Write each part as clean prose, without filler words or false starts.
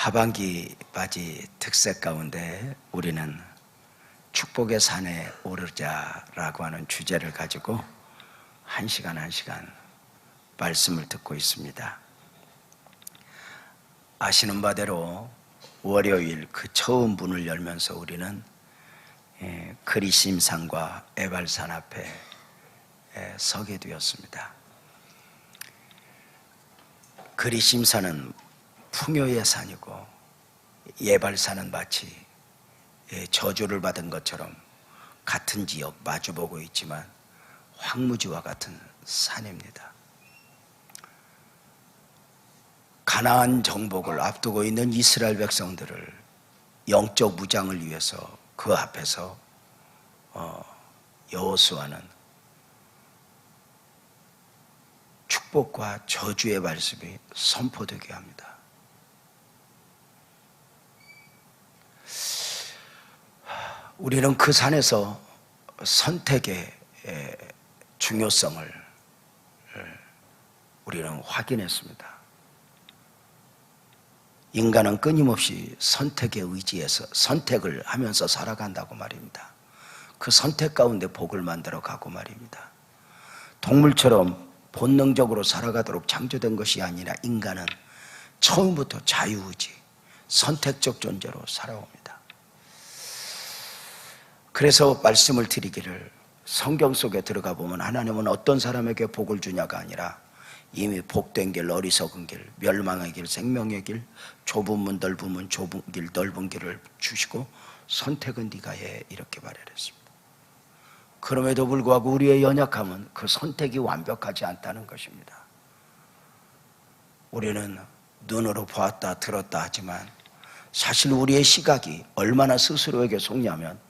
하반기 바지 특색 가운데 우리는 축복의 산에 오르자라고 하는 주제를 가지고 한 시간 말씀을 듣고 있습니다. 아시는 바대로 월요일 그 처음 문을 열면서 우리는 그리심산과 에발산 앞에 서게 되었습니다. 그리심산은 풍요의 산이고 에발산은 마치 저주를 받은 것처럼 같은 지역 마주보고 있지만 황무지와 같은 산입니다. 가나안 정복을 앞두고 있는 이스라엘 백성들을 영적 무장을 위해서 그 앞에서 여호수아는 축복과 저주의 말씀이 선포되게 합니다. 우리는 그 산에서 선택의 중요성을 우리는 확인했습니다. 인간은 끊임없이 선택에 의지해서 선택을 하면서 살아간다고 말입니다. 그 선택 가운데 복을 만들어 가고 말입니다. 동물처럼 본능적으로 살아가도록 창조된 것이 아니라 인간은 처음부터 자유의지, 선택적 존재로 살아옵니다. 그래서 말씀을 드리기를 성경 속에 들어가 보면 하나님은 어떤 사람에게 복을 주냐가 아니라 이미 복된 길, 어리석은 길, 멸망의 길, 생명의 길, 좁은 문, 넓은 문, 좁은 길, 넓은 길을 주시고 선택은 네가 해 이렇게 말했습니다. 그럼에도 불구하고 우리의 연약함은 그 선택이 완벽하지 않다는 것입니다. 우리는 눈으로 보았다 들었다 하지만 사실 우리의 시각이 얼마나 스스로에게 속냐면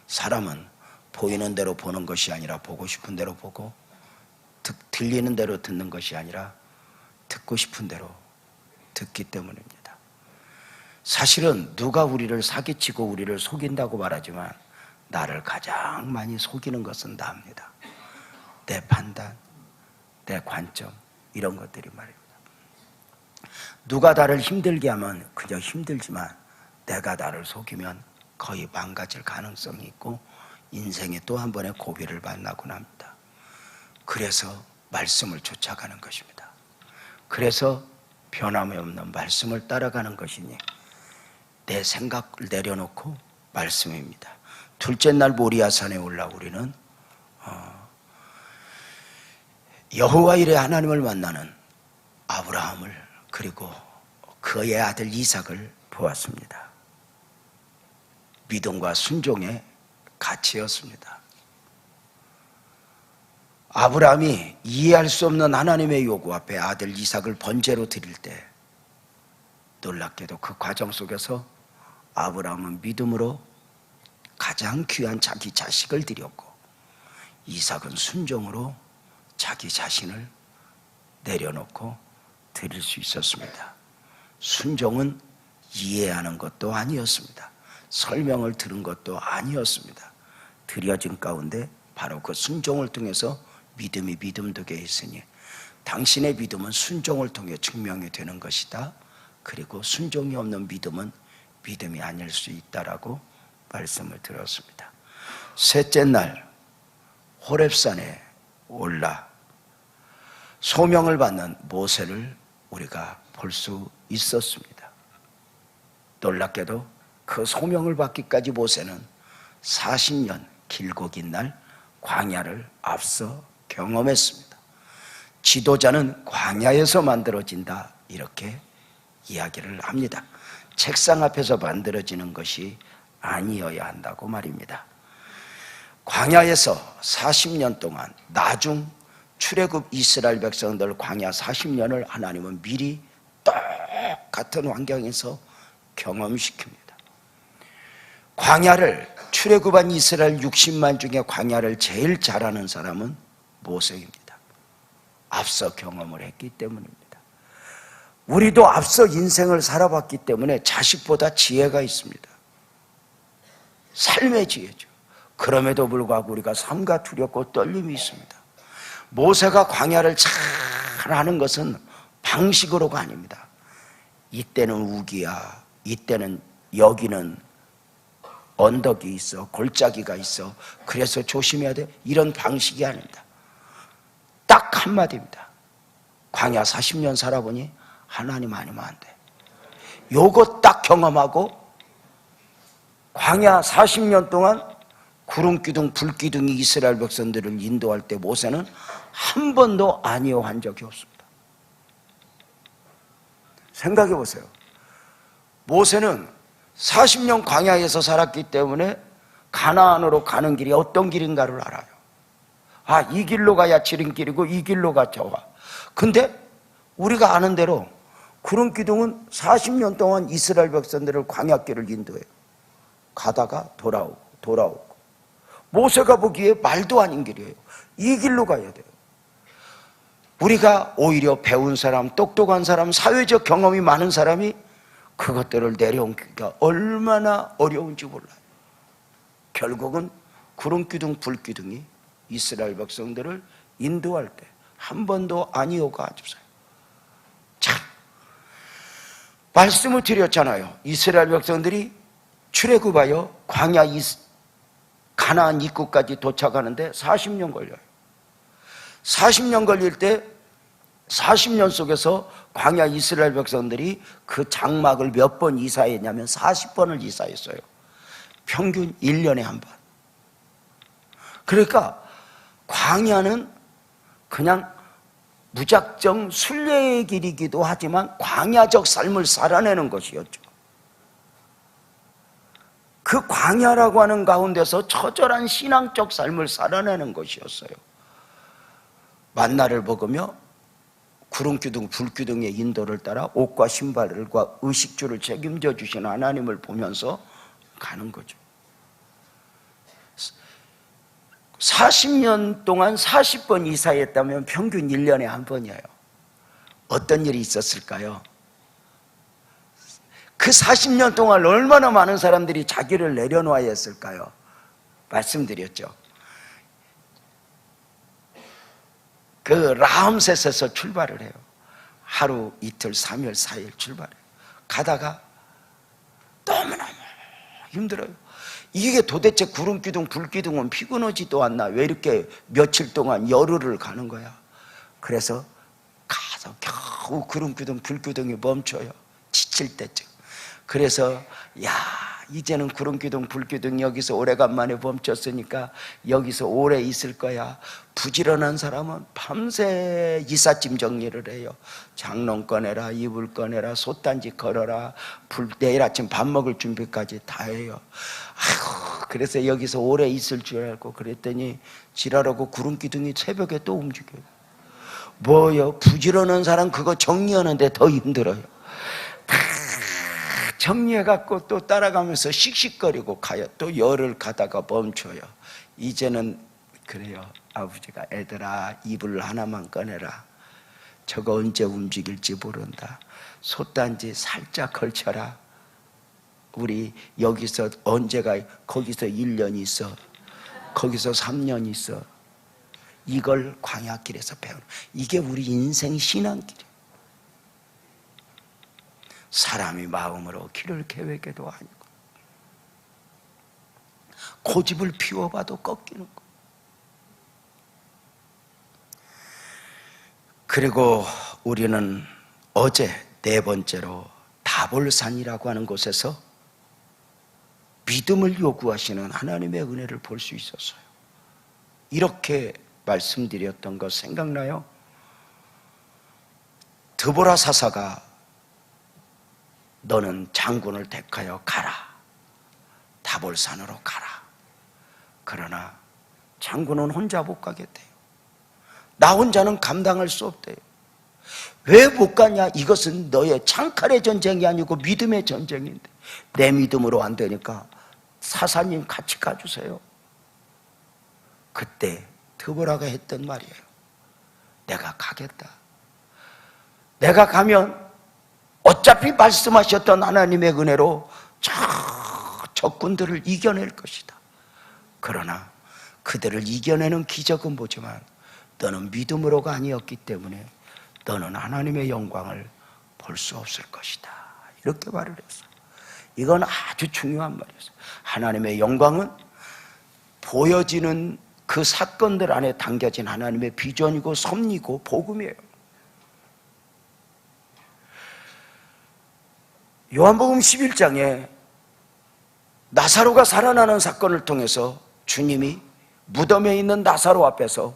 사람은 보이는 대로 보는 것이 아니라 보고 싶은 대로 보고 들리는 대로 듣는 것이 아니라 듣고 싶은 대로 듣기 때문입니다. 사실은 누가 우리를 사기치고 우리를 속인다고 말하지만 나를 가장 많이 속이는 것은 나입니다. 내 판단, 내 관점 이런 것들이 말입니다. 누가 나를 힘들게 하면 그저 힘들지만 내가 나를 속이면 거의 망가질 가능성이 있고 인생에 또 한 번의 고비를 만나곤 합니다. 그래서 말씀을 쫓아가는 것입니다. 그래서 변함이 없는 말씀을 따라가는 것이니 내 생각을 내려놓고 말씀입니다. 둘째 날 모리아산에 올라 우리는 여호와 이레 하나님을 만나는 아브라함을 그리고 그의 아들 이삭을 보았습니다. 믿음과 순종의 가치였습니다. 아브라함이 이해할 수 없는 하나님의 요구 앞에 아들 이삭을 번제로 드릴 때 놀랍게도 그 과정 속에서 아브라함은 믿음으로 가장 귀한 자기 자식을 드렸고 이삭은 순종으로 자기 자신을 내려놓고 드릴 수 있었습니다. 순종은 이해하는 것도 아니었습니다. 설명을 들은 것도 아니었습니다. 드려진 가운데 바로 그 순종을 통해서 믿음이 믿음되게 있으니 당신의 믿음은 순종을 통해 증명이 되는 것이다. 그리고 순종이 없는 믿음은 믿음이 아닐 수 있다라고 말씀을 드렸습니다. 셋째 날 호렙산에 올라 소명을 받는 모세를 우리가 볼 수 있었습니다. 놀랍게도 그 소명을 받기까지 모세는 40년 길고 긴 날 광야를 앞서 경험했습니다. 지도자는 광야에서 만들어진다 이렇게 이야기를 합니다. 책상 앞에서 만들어지는 것이 아니어야 한다고 말입니다. 광야에서 40년 동안 나중 출애굽 이스라엘 백성들 광야 40년을 하나님은 미리 똑같은 환경에서 경험시킵니다. 광야를 출애굽한 이스라엘 60만 중에 광야를 제일 잘하는 사람은 모세입니다. 앞서 경험을 했기 때문입니다. 우리도 앞서 인생을 살아봤기 때문에 자식보다 지혜가 있습니다. 삶의 지혜죠. 그럼에도 불구하고 우리가 삼가 두렵고 떨림이 있습니다. 모세가 광야를 잘 하는 것은 방식으로가 아닙니다. 이때는 우기야, 이때는 여기는 언덕이 있어, 골짜기가 있어, 그래서 조심해야 돼, 이런 방식이 아닙니다. 딱 한마디입니다. 광야 40년 살아보니 하나님 아니면 안 돼. 요거 딱 경험하고 광야 40년 동안 구름기둥 불기둥이 이스라엘 백성들을 인도할 때 모세는 한 번도 아니요 한 적이 없습니다. 생각해 보세요. 모세는 40년 광야에서 살았기 때문에 가나안으로 가는 길이 어떤 길인가를 알아요. 아, 이 길로 가야 지름길이고 이 길로 가 좋아. 근데 우리가 아는 대로 구름기둥은 40년 동안 이스라엘 백성들을 광야길을 인도해요. 가다가 돌아오고 모세가 보기에 말도 아닌 길이에요. 이 길로 가야 돼요. 우리가 오히려 배운 사람, 똑똑한 사람, 사회적 경험이 많은 사람이 그것들을 내려옮기기가 얼마나 어려운지 몰라요. 결국은 구름기둥 불기둥이 이스라엘 백성들을 인도할 때 한 번도 아니오가 주세요. 참, 말씀을 드렸잖아요. 이스라엘 백성들이 출애굽하여 광야 가나안 입구까지 도착하는데 40년 걸려요. 40년 걸릴 때 40년 속에서 광야 이스라엘 백성들이 그 장막을 몇 번 이사했냐면 40번을 이사했어요. 평균 1년에 한 번. 그러니까 광야는 그냥 무작정 순례의 길이기도 하지만 광야적 삶을 살아내는 것이었죠. 그 광야라고 하는 가운데서 처절한 신앙적 삶을 살아내는 것이었어요. 만나를 먹으며 구름기둥 불기둥의 인도를 따라 옷과 신발과 의식주를 책임져 주시는 하나님을 보면서 가는 거죠. 40년 동안 40번 이사했다면 평균 1년에 한 번이에요. 어떤 일이 있었을까요? 그 40년 동안 얼마나 많은 사람들이 자기를 내려놓아야 했을까요? 말씀드렸죠. 그 라암셋에서 출발을 해요. 하루, 이틀, 3일, 4일 출발해요. 가다가 너무너무 힘들어요. 이게 도대체 구름기둥 불기둥은 피곤하지도 않나, 왜 이렇게 며칠 동안 열흘을 가는 거야? 그래서 가서 겨우 구름기둥 불기둥이 멈춰요. 지칠 때쯤. 그래서 야, 이제는 구름기둥 불기둥 여기서 오래간만에 멈췄으니까 여기서 오래 있을 거야. 부지런한 사람은 밤새 이삿짐 정리를 해요. 장롱 꺼내라, 이불 꺼내라, 솥단지 걸어라, 내일 아침 밥 먹을 준비까지 다 해요. 아이고, 그래서 여기서 오래 있을 줄 알고 그랬더니 지랄하고 구름기둥이 새벽에 또 움직여요. 뭐요? 부지런한 사람 그거 정리하는데 더 힘들어요. 정리해갖고 또 따라가면서 씩씩거리고 가요. 또 열을 가다가 멈춰요. 이제는 그래요. 아버지가 애들아, 이불 하나만 꺼내라. 저거 언제 움직일지 모른다. 솥단지 살짝 걸쳐라. 우리 여기서 언제가, 거기서 1년 있어, 거기서 3년 있어. 이걸 광야길에서 배우는, 이게 우리 인생 신앙길이에요. 사람이 마음으로 길을 계획해도 아니고 고집을 피워봐도 꺾이는 거. 그리고 우리는 어제 네 번째로 다볼산이라고 하는 곳에서 믿음을 요구하시는 하나님의 은혜를 볼 수 있었어요. 이렇게 말씀드렸던 거 생각나요? 드보라 사사가 너는 장군을 택하여 가라. 다볼산으로 가라. 그러나 장군은 혼자 못 가겠대요. 나 혼자는 감당할 수 없대요. 왜 못 가냐? 이것은 너의 창칼의 전쟁이 아니고 믿음의 전쟁인데 내 믿음으로 안 되니까 사사님 같이 가주세요. 그때 드보라가 했던 말이에요. 내가 가겠다. 내가 가면 어차피 말씀하셨던 하나님의 은혜로 저 적군들을 이겨낼 것이다. 그러나 그들을 이겨내는 기적은 보지만 너는 믿음으로가 아니었기 때문에 너는 하나님의 영광을 볼 수 없을 것이다. 이렇게 말을 했어요. 이건 아주 중요한 말이었어요. 하나님의 영광은 보여지는 그 사건들 안에 담겨진 하나님의 비전이고 섭리고 복음이에요. 요한복음 11장에 나사로가 살아나는 사건을 통해서 주님이 무덤에 있는 나사로 앞에서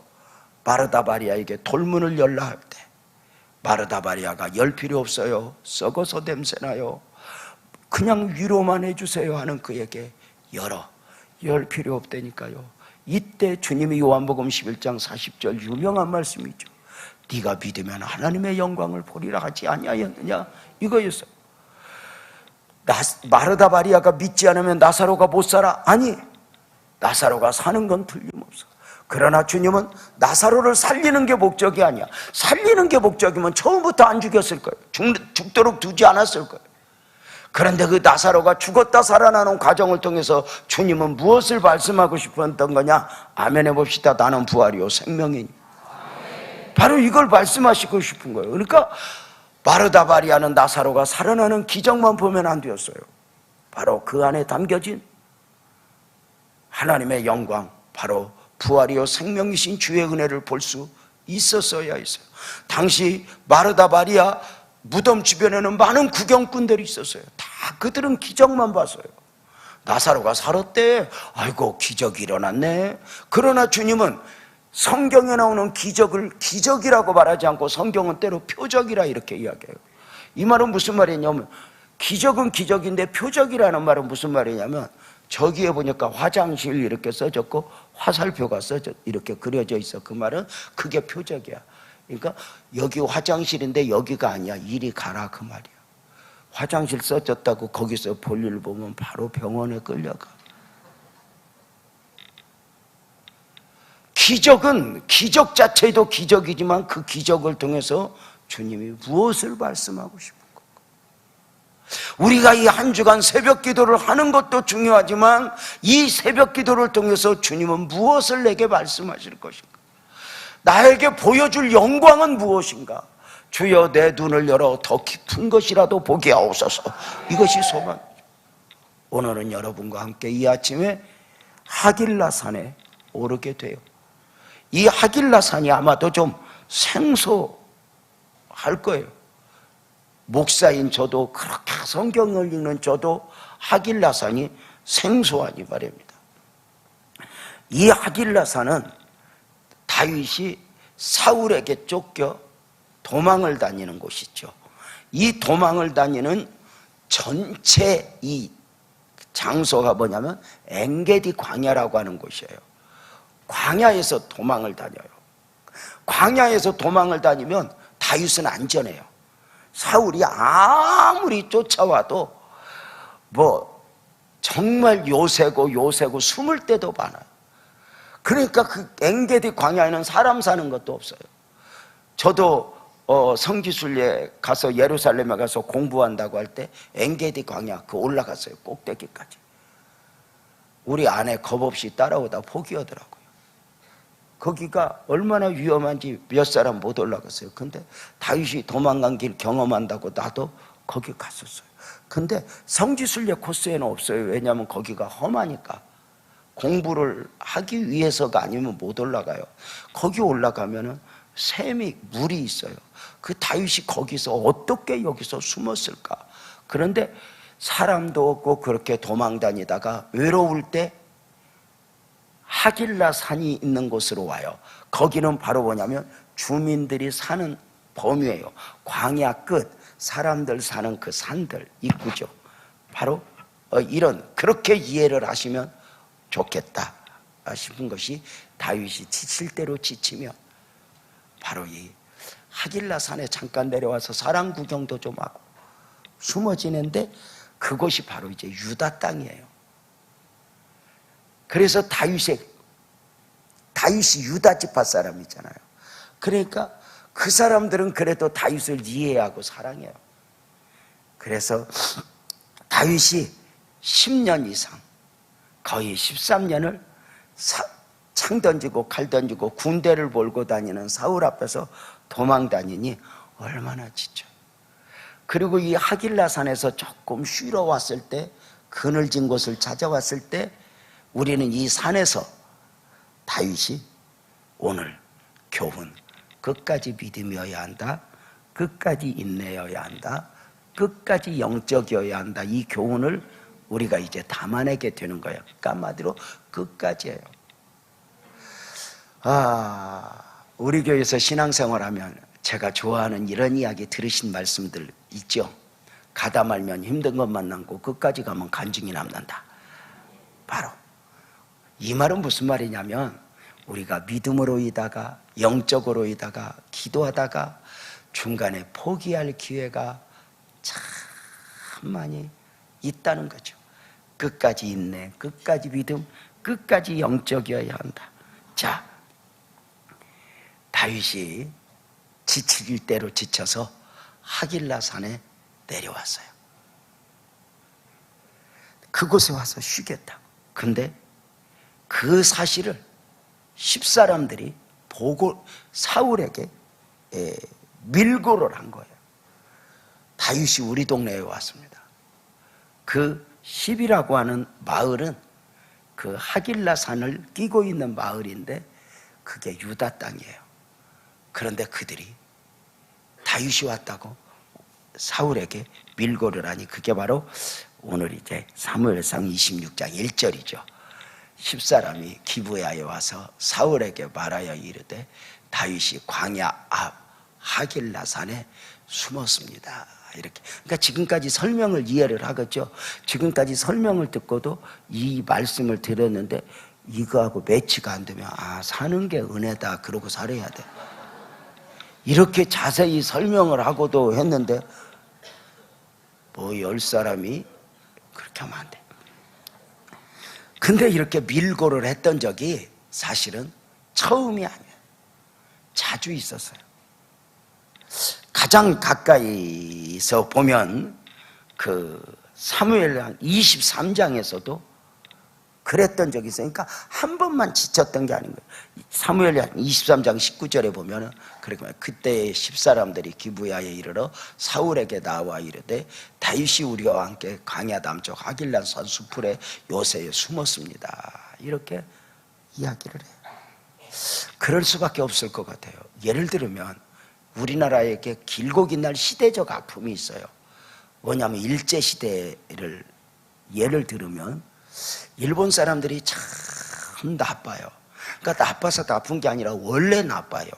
마르다 마리아에게 돌문을 열라 할 때 마르다 마리아가 열 필요 없어요, 썩어서 냄새나요, 그냥 위로만 해주세요 하는 그에게 열 필요 없다니까요. 이때 주님이 요한복음 11장 40절 유명한 말씀이죠. 네가 믿으면 하나님의 영광을 보리라 하지 아니하였느냐, 이거였어요. 마르다 마리아가 믿지 않으면 나사로가 못 살아? 아니, 나사로가 사는 건 틀림없어. 그러나 주님은 나사로를 살리는 게 목적이 아니야. 살리는 게 목적이면 처음부터 안 죽였을 거예요. 죽도록 두지 않았을 거예요. 그런데 그 나사로가 죽었다 살아나는 과정을 통해서 주님은 무엇을 말씀하고 싶었던 거냐? 아멘 해봅시다. 나는 부활이요 생명이니. 바로 이걸 말씀하시고 싶은 거예요. 그러니까 마르다 마리아는 나사로가 살아나는 기적만 보면 안 되었어요. 바로 그 안에 담겨진 하나님의 영광, 바로 부활이요 생명이신 주의 은혜를 볼 수 있었어야 했어요. 당시 마르다 마리아 무덤 주변에는 많은 구경꾼들이 있었어요. 다 그들은 기적만 봤어요. 나사로가 살았대, 아이고 기적이 일어났네. 그러나 주님은 성경에 나오는 기적을 기적이라고 말하지 않고 성경은 때로 표적이라 이렇게 이야기해요. 이 말은 무슨 말이냐면, 기적은 기적인데 표적이라는 말은 무슨 말이냐면, 저기에 보니까 화장실 이렇게 써졌고 화살표가 이렇게 그려져 있어. 그 말은 그게 표적이야. 그러니까 여기 화장실인데 여기가 아니야, 이리 가라 그 말이야. 화장실 써졌다고 거기서 볼일 보면 바로 병원에 끌려가. 기적은 기적 자체도 기적이지만 그 기적을 통해서 주님이 무엇을 말씀하고 싶은 건가? 우리가 이 한 주간 새벽 기도를 하는 것도 중요하지만 이 새벽 기도를 통해서 주님은 무엇을 내게 말씀하실 것인가? 나에게 보여줄 영광은 무엇인가? 주여 내 눈을 열어 더 깊은 것이라도 보게 하옵소서. 이것이 소망이죠. 오늘은 여러분과 함께 이 아침에 하길라산에 오르게 돼요. 이 하길라산이 아마도 좀 생소할 거예요. 목사인 저도, 그렇게 성경을 읽는 저도 하길라산이 생소하니 말입니다. 이 하길라산은 다윗이 사울에게 쫓겨 도망을 다니는 곳이죠. 이 도망을 다니는 전체 이 장소가 뭐냐면 엔게디 광야라고 하는 곳이에요. 광야에서 도망을 다녀요. 광야에서 도망을 다니면 다윗은 안전해요. 사울이 아무리 쫓아와도 뭐 정말 요새고 숨을 때도 많아요. 그러니까 그 엔게디 광야에는 사람 사는 것도 없어요. 저도 성지순례 가서 예루살렘에 가서 공부한다고 할 때 엔게디 광야 그 올라갔어요. 꼭대기까지. 우리 아내 겁없이 따라오다 포기하더라고요. 거기가 얼마나 위험한지 몇 사람 못 올라갔어요. 근데 다윗이 도망간 길 경험한다고 나도 거기 갔었어요. 근데 성지순례 코스에는 없어요. 왜냐하면 거기가 험하니까. 공부를 하기 위해서가 아니면 못 올라가요. 거기 올라가면은 샘이 물이 있어요. 그 다윗이 거기서 어떻게 여기서 숨었을까? 그런데 사람도 없고 그렇게 도망 다니다가 외로울 때 하길라 산이 있는 곳으로 와요. 거기는 바로 뭐냐면 주민들이 사는 범위예요. 광야 끝 사람들 사는 그 산들 입구죠. 바로 이런 그렇게 이해를 하시면 좋겠다 싶은 것이, 다윗이 지칠 대로 지치면 바로 이 하길라 산에 잠깐 내려와서 사람 구경도 좀 하고 숨어 지는데 그곳이 바로 이제 유다 땅이에요. 그래서 다윗이 유다 지파 사람이잖아요. 그러니까 그 사람들은 그래도 다윗을 이해하고 사랑해요. 그래서 다윗이 10년 이상, 거의 13년을 창 던지고 칼 던지고 군대를 몰고 다니는 사울 앞에서 도망 다니니 얼마나 지쳐요. 그리고 이 하길라산에서 조금 쉬러 왔을 때, 그늘진 곳을 찾아왔을 때 우리는 이 산에서 다윗이 오늘 교훈, 끝까지 믿음이어야 한다, 끝까지 인내여야 한다, 끝까지 영적이어야 한다, 이 교훈을 우리가 이제 담아내게 되는 거예요. 그러니까 한마디로 끝까지예요. 우리 교회에서 신앙생활하면 제가 좋아하는 이런 이야기 들으신 말씀들 있죠. 가다 말면 힘든 것만 남고 끝까지 가면 간증이 남는다. 바로 이 말은 무슨 말이냐면, 우리가 믿음으로 이다가 영적으로 이다가 기도하다가 중간에 포기할 기회가 참 많이 있다는 거죠. 끝까지 인내, 끝까지 믿음, 끝까지 영적이어야 한다. 자, 다윗이 지칠 대로 지쳐서 하길라산에 내려왔어요. 그곳에 와서 쉬겠다고. 근데 그 사실을 10사람들이 보고 사울에게 밀고를 한 거예요. 다윗이 우리 동네에 왔습니다. 그 10이라고 하는 마을은 그 하길라산을 끼고 있는 마을인데 그게 유다 땅이에요. 그런데 그들이 다윗이 왔다고 사울에게 밀고를 하니 그게 바로 오늘 이제 사무엘상 26장 1절이죠. 10사람이 기브야에 와서 사울에게 말하여 이르되 다윗이 광야 앞 하길라산에 숨었습니다. 이렇게. 그러니까 지금까지 설명을 이해를 하겠죠. 지금까지 설명을 듣고도 이 말씀을 들었는데 이거하고 매치가 안 되면 사는 게 은혜다 그러고 살아야 돼. 이렇게 자세히 설명을 하고도 했는데 10사람이 그렇게 하면 안 돼. 근데 이렇게 밀고를 했던 적이 사실은 처음이 아니에요. 자주 있었어요. 가장 가까이서 보면 그 사무엘상 23장에서도 그랬던 적이 있어요. 그러니까 한 번만 지쳤던 게 아닌 거예요. 사무엘상 23장 19절에 보면은 그때 10사람들이 기브야에 이르러 사울에게 나와 이르되 다윗이 우리와 함께 광야 남쪽 하길라산 수풀에 요새에 숨었습니다. 이렇게 이야기를 해요. 그럴 수밖에 없을 것 같아요. 예를 들면 우리나라에게 길고 긴 날 시대적 아픔이 있어요. 뭐냐면 일제시대를 예를 들으면 일본 사람들이 참 나빠요. 그러니까 나빠서 나쁜 게 아니라 원래 나빠요.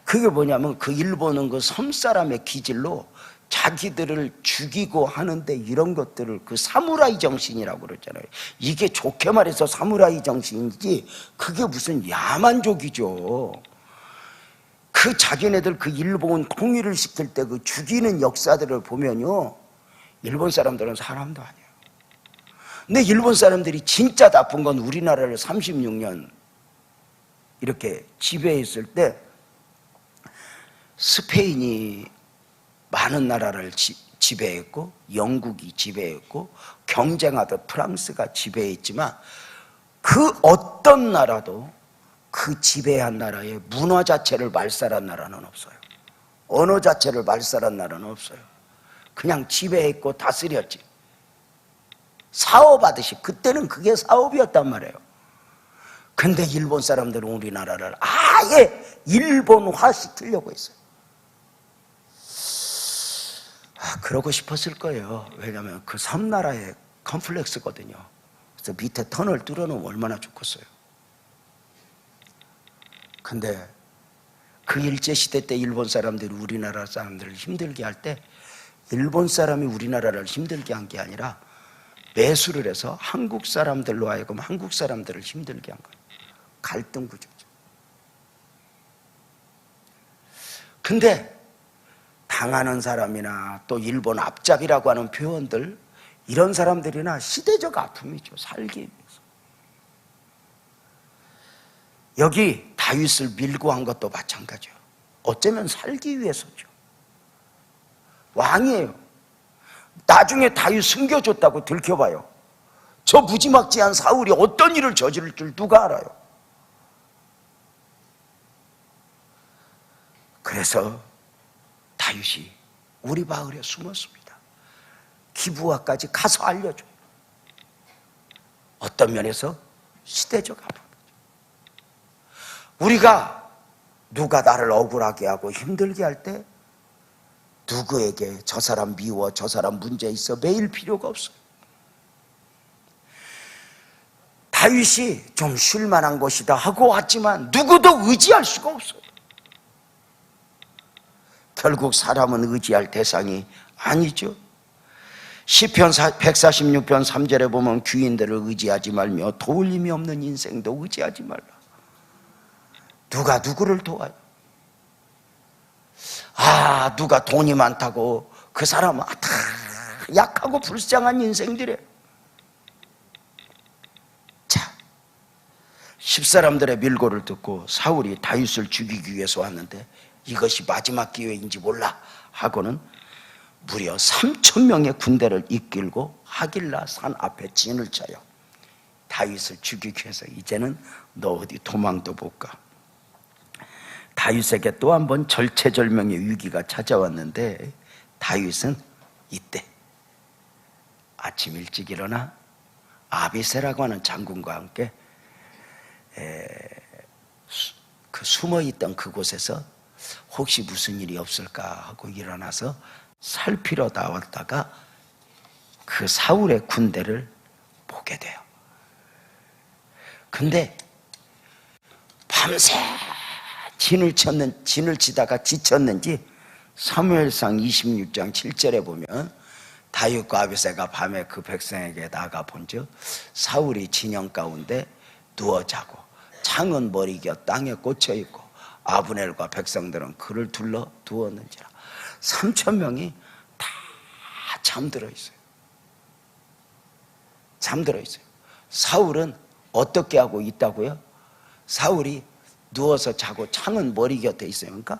그게 뭐냐면 그 일본은 그 섬사람의 기질로 자기들을 죽이고 하는데 이런 것들을 그 사무라이 정신이라고 그러잖아요. 이게 좋게 말해서 사무라이 정신이지 그게 무슨 야만족이죠. 그 자기네들 그 일본 통일을 시킬 때 그 죽이는 역사들을 보면요, 일본 사람들은 사람도 아니에요. 근데 일본 사람들이 진짜 나쁜 건 우리나라를 36년 이렇게 지배했을 때 스페인이 많은 나라를 지배했고 영국이 지배했고 경쟁하던 프랑스가 지배했지만 그 어떤 나라도 그 지배한 나라의 문화 자체를 말살한 나라는 없어요. 언어 자체를 말살한 나라는 없어요. 그냥 지배했고 다스렸지. 사업하듯이 그때는 그게 사업이었단 말이에요. 근데 일본 사람들은 우리나라를 아예 일본화 시키려고 했어요. 그러고 싶었을 거예요. 왜냐하면 그 섬나라의 컴플렉스거든요. 그래서 밑에 터널 뚫어놓으면 얼마나 좋겠어요. 근데 그 일제시대 때 일본 사람들이 우리나라 사람들을 힘들게 할 때 일본 사람이 우리나라를 힘들게 한 게 아니라 매수를 해서 한국 사람들로 하여금 한국 사람들을 힘들게 한 거예요. 갈등 구조죠. 근데 당하는 사람이나 또 일본 앞잡이라고 하는 표현들, 이런 사람들이나 시대적 아픔이죠. 살기 위해서. 여기 다윗을 밀고 한 것도 마찬가지예요. 어쩌면 살기 위해서죠. 왕이에요. 나중에 다윗 숨겨줬다고 들켜봐요. 저 무지막지한 사울이 어떤 일을 저지를 줄 누가 알아요? 그래서 다윗이 우리 마을에 숨었습니다. 기브아까지 가서 알려줘. 어떤 면에서 시대적 아픔. 우리가 누가 나를 억울하게 하고 힘들게 할 때 누구에게 저 사람 미워, 저 사람 문제 있어 매일 필요가 없어요. 다윗이 좀 쉴만한 곳이다 하고 왔지만 누구도 의지할 수가 없어요. 결국 사람은 의지할 대상이 아니죠. 시편 146편 3절에 보면 귀인들을 의지하지 말며 도울 힘이 없는 인생도 의지하지 말라. 누가 누구를 도와요? 누가 돈이 많다고 그 사람은 다 약하고 불쌍한 인생들이에요. 자, 10사람들의 밀고를 듣고 사울이 다윗을 죽이기 위해서 왔는데 이것이 마지막 기회인지 몰라 하고는 무려 3,000명의 군대를 이끌고 하길라 산 앞에 진을 쳐요. 다윗을 죽이기 위해서 이제는 너 어디 도망도 못 가. 다윗에게 또 한 번 절체절명의 위기가 찾아왔는데 다윗은 이때 아침 일찍 일어나 아비새라고 하는 장군과 함께 그 숨어있던 그곳에서 혹시 무슨 일이 없을까 하고 일어나서 살피러 나왔다가 그 사울의 군대를 보게 돼요. 근데 밤새 진을 치다가 지쳤는지 사무엘상 26장 7절에 보면 다윗과 아비새가 밤에 그 백성에게 나가 본즉 사울이 진영 가운데 누워 자고 창은 머리겨 땅에 꽂혀 있고 아브넬과 백성들은 그를 둘러 두었는지라. 3,000명이 다 잠들어 있어요. 잠들어 있어요. 사울은 어떻게 하고 있다고요? 사울이 누워서 자고 창은 머리 곁에 있어요. 그러니까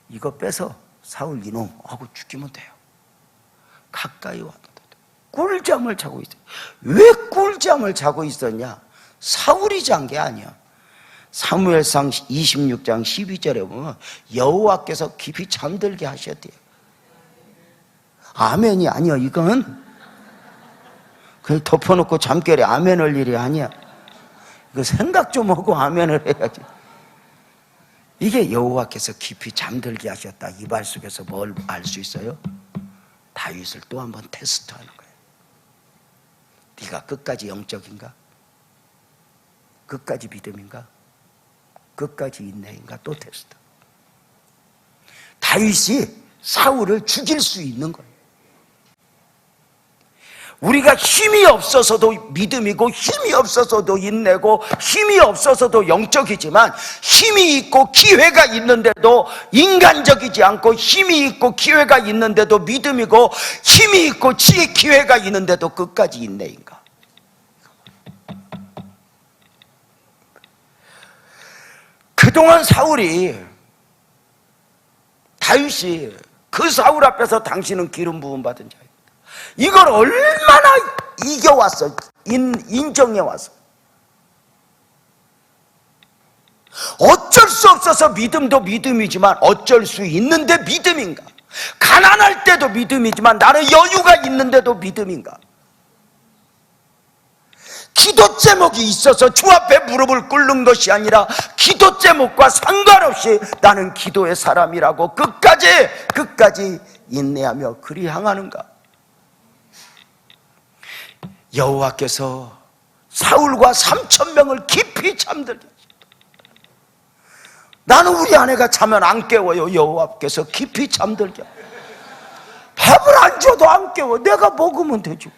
이거 빼서 사울 이놈 하고 죽이면 돼요. 가까이 와도 꿀잠을 자고 있어요. 왜 꿀잠을 자고 있었냐? 사울이 잔 게 아니야. 사무엘상 26장 12절에 보면 여호와께서 깊이 잠들게 하셨대요. 아멘이 아니야. 이건 그냥 덮어놓고 잠결에 아멘할 일이 아니야. 이거 생각 좀 하고 아멘을 해야지. 이게 여호와께서 깊이 잠들게 하셨다. 이 말 속에서 뭘 알 수 있어요? 다윗을 또 한 번 테스트하는 거예요. 네가 끝까지 영적인가? 끝까지 믿음인가? 끝까지 인내인가? 또 테스트. 다윗이 사울을 죽일 수 있는 거예요. 우리가 힘이 없어서도 믿음이고 힘이 없어서도 인내고 힘이 없어서도 영적이지만 힘이 있고 기회가 있는데도 인간적이지 않고 힘이 있고 기회가 있는데도 믿음이고 힘이 있고 기회가 있는데도 끝까지 인내인가? 그동안 다윗이 그 사울 앞에서 당신은 기름 부음 받은 자입니다. 이걸 얼마나 이겨왔어. 인정해왔어. 어쩔 수 없어서 믿음도 믿음이지만 어쩔 수 있는데 믿음인가? 가난할 때도 믿음이지만 나는 여유가 있는데도 믿음인가? 기도 제목이 있어서 주 앞에 무릎을 꿇는 것이 아니라 기도 제목과 상관없이 나는 기도의 사람이라고 끝까지 인내하며 그리 향하는가? 여호와께서 사울과 3,000명을 깊이 잠들게 하셨다. 나는 우리 아내가 자면 안 깨워요. 여호와께서 깊이 잠들게 하셨다. 밥을 안 줘도 안 깨워. 내가 먹으면 되지.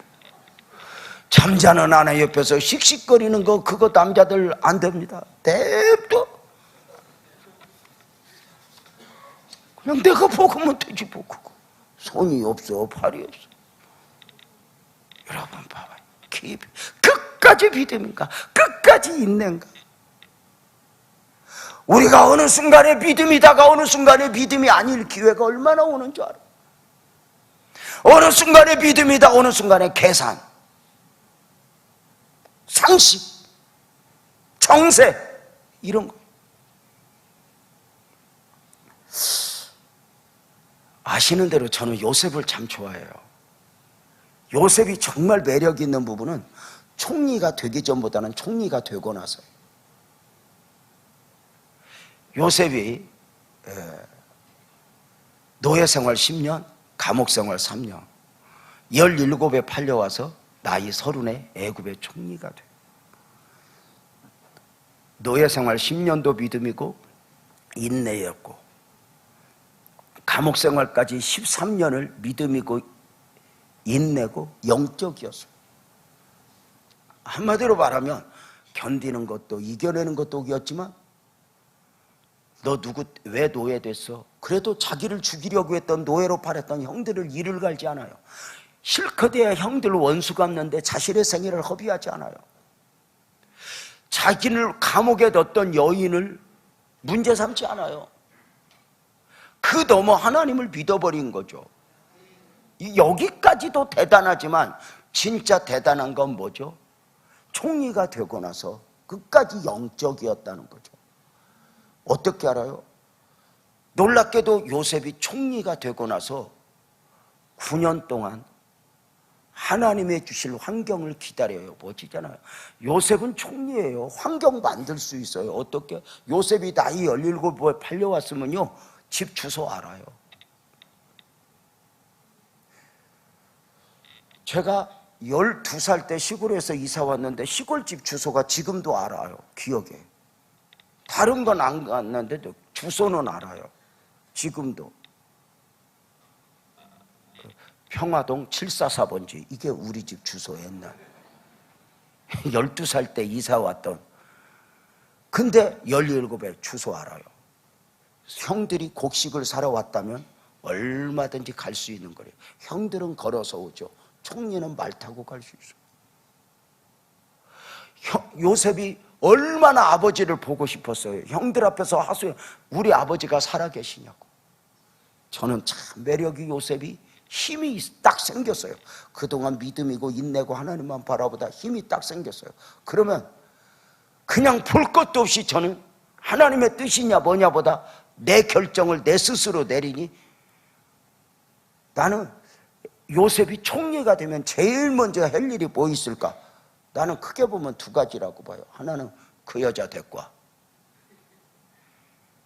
잠자는 아내 옆에서 씩씩거리는 거 그거 남자들 안 됩니다. 냅둬. 그냥 내가 먹으면 되지 뭐. 그거 손이 없어 팔이 없어. 여러분 봐봐요. 끝까지 믿음인가? 끝까지 인내인가? 우리가 어느 순간에 믿음이다가 어느 순간에 믿음이 아닐 기회가 얼마나 오는 줄 알아? 어느 순간에 믿음이다 어느 순간에 계산, 상식, 정세 이런 거. 아시는 대로 저는 요셉을 참 좋아해요. 요셉이 정말 매력 있는 부분은 총리가 되기 전보다는 총리가 되고 나서 요셉이 노예 생활 10년, 감옥 생활 3년, 17에 팔려와서 나이 30에 애굽의 총리가 돼요. 노예 생활 10년도 믿음이고 인내였고, 감옥 생활까지 13년을 믿음이고 인내고 영적이었어요. 한마디로 말하면 견디는 것도 이겨내는 것도 이었지만, 너 왜 노예됐어? 그래도 자기를 죽이려고 했던 노예로 팔았던 형들을 이를 갈지 않아요. 실컷해야 형들 원수 갚는데 자신의 생애를 허비하지 않아요. 자기를 감옥에 넣었던 여인을 문제 삼지 않아요. 그 너머 하나님을 믿어버린 거죠. 여기까지도 대단하지만 진짜 대단한 건 뭐죠? 총리가 되고 나서 끝까지 영적이었다는 거죠. 어떻게 알아요? 놀랍게도 요셉이 총리가 되고 나서 9년 동안 하나님의 주실 환경을 기다려요. 멋지잖아요. 요셉은 총리예요. 환경 만들 수 있어요. 어떻게? 요셉이 나이 17에 팔려왔으면요, 집 주소 알아요. 제가 12살 때 시골에서 이사 왔는데 시골집 주소가 지금도 알아요. 기억에. 다른 건 안 갔는데도 주소는 알아요. 지금도. 평화동 744번지, 이게 우리 집 주소 옛날. 12살 때 이사 왔던. 근데 17에 주소 알아요. 형들이 곡식을 사러 왔다면 얼마든지 갈 수 있는 거예요. 형들은 걸어서 오죠. 총리는 말 타고 갈 수 있어요. 요셉이 얼마나 아버지를 보고 싶었어요. 형들 앞에서 하소연, 우리 아버지가 살아계시냐고. 저는 참 매력이 요셉이 힘이 딱 생겼어요. 그동안 믿음이고 인내고 하나님만 바라보다 힘이 딱 생겼어요. 그러면 그냥 볼 것도 없이 저는 하나님의 뜻이냐 뭐냐 보다 내 결정을 내 스스로 내리니, 나는 요셉이 총리가 되면 제일 먼저 할 일이 뭐 있을까? 나는 크게 보면 두 가지라고 봐요. 하나는 그 여자 대과.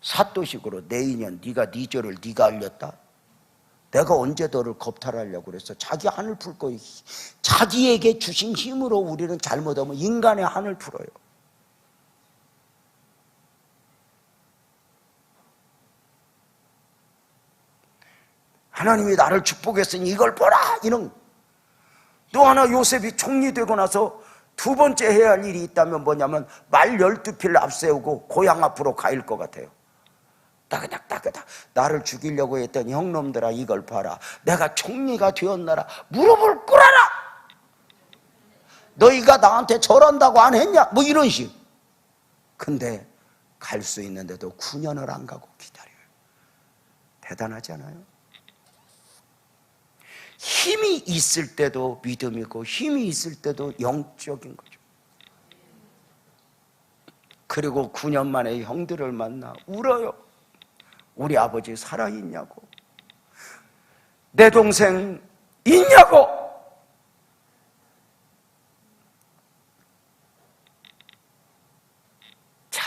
사또식으로 내 인연, 네가 네 죄를 네가 알렸다. 내가 언제 너를 겁탈하려고 그랬어? 자기 한을 풀 거예요. 자기에게 주신 힘으로 우리는 잘못하면 인간의 한을 풀어요. 하나님이 나를 축복했으니 이걸 보라, 이런. 또 하나, 요셉이 총리 되고 나서 두 번째 해야 할 일이 있다면 뭐냐면 말 12필 앞세우고 고향 앞으로 가일 것 같아요. 따그닥 나를 죽이려고 했던 형놈들아, 이걸 봐라. 내가 총리가 되었나라. 무릎을 꿇어라. 너희가 나한테 절한다고 안 했냐? 뭐 이런 식. 근데 갈 수 있는데도 9년을 안 가고 기다려요. 대단하지 않아요? 힘이 있을 때도 믿음이고 힘이 있을 때도 영적인 거죠. 그리고 9년 만에 형들을 만나 울어요. 우리 아버지 살아있냐고, 내 동생 있냐고. 자,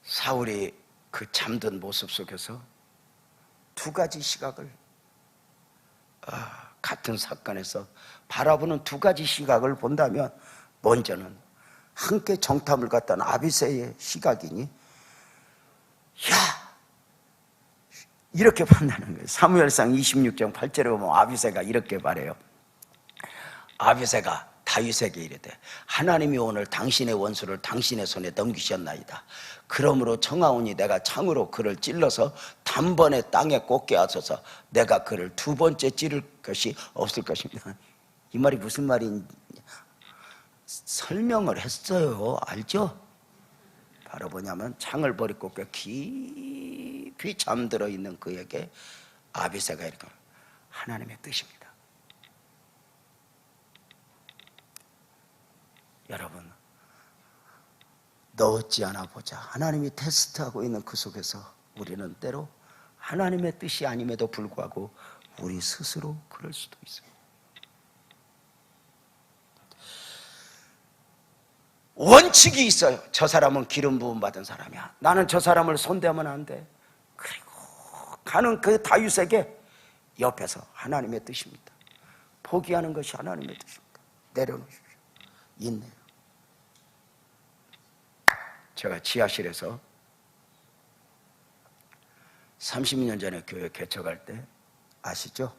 사울이 그 잠든 모습 속에서 두 가지 시각을, 같은 사건에서 바라보는 두 가지 시각을 본다면, 먼저는 함께 정탐을 갔던 아비새의 시각이니, 야, 이렇게 판단하는 거예요. 사무엘상 26장 8절에 보면 아비새가 이렇게 말해요. 아비새가 다윗에게 이르되, 하나님이 오늘 당신의 원수를 당신의 손에 넘기셨나이다. 그러므로 청하오니 내가 창으로 그를 찔러서 단번에 땅에 꽂게 하소서. 내가 그를 두 번째 찌를 것이 없을 것입니다. 이 말이 무슨 말인지 설명을 했어요. 알죠? 바로 뭐냐면 창을 버리고 깊이 잠들어 있는 그에게 아비새가 이렇게, 하나님의 뜻입니다. 여러분, 너 어찌하나 보자. 하나님이 테스트하고 있는 그 속에서 우리는 때로 하나님의 뜻이 아님에도 불구하고 우리 스스로 그럴 수도 있어요. 원칙이 있어요. 저 사람은 기름 부음 받은 사람이야. 나는 저 사람을 손대면 안 돼. 그리고 가는 그 다윗에게 옆에서 하나님의 뜻입니다. 포기하는 것이 하나님의 뜻입니다. 내려놓으십시오. 있네요. 제가 지하실에서 30년 전에 교회 개척할 때 아시죠?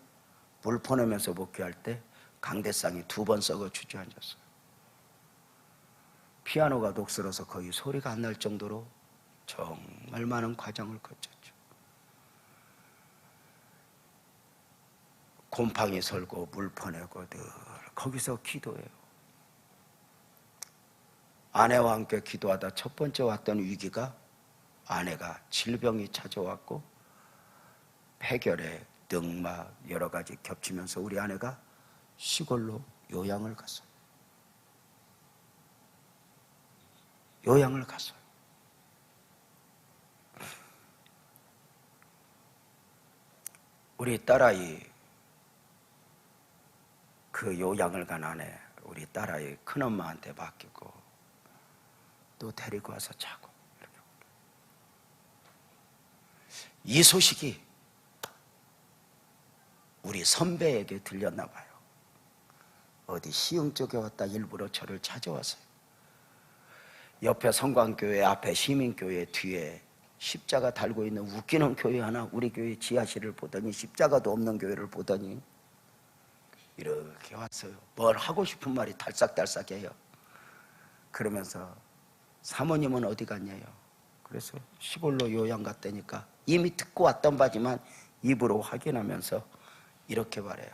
물 퍼내면서 목회할 때 강대상이 2번 썩어 주저앉았어요. 피아노가 녹슬어서 거의 소리가 안 날 정도로 정말 많은 과정을 거쳤죠. 곰팡이 설고 물 퍼내고 늘 거기서 기도해요. 아내와 함께 기도하다 첫 번째 왔던 위기가 아내가 질병이 찾아왔고 폐결에 늑막 여러 가지 겹치면서 우리 아내가 시골로 요양을 갔어요. 요양을 갔어요. 우리 딸아이 그 요양을 간 아내 우리 딸아이 큰엄마한테 맡기고 또 데리고 와서 자고 이렇게. 이 소식이 우리 선배에게 들렸나 봐요. 어디 시흥 쪽에 왔다 일부러 저를 찾아왔어요. 옆에 성광교회 앞에 시민교회 뒤에 십자가 달고 있는 웃기는 교회 하나 우리 교회 지하실을 보더니 십자가도 없는 교회를 보더니 이렇게 왔어요. 뭘 하고 싶은 말이 달싹달싹해요. 그러면서 사모님은 어디 갔냐요? 그래서 시골로 요양 갔다니까 이미 듣고 왔던 바지만 입으로 확인하면서 이렇게 말해요.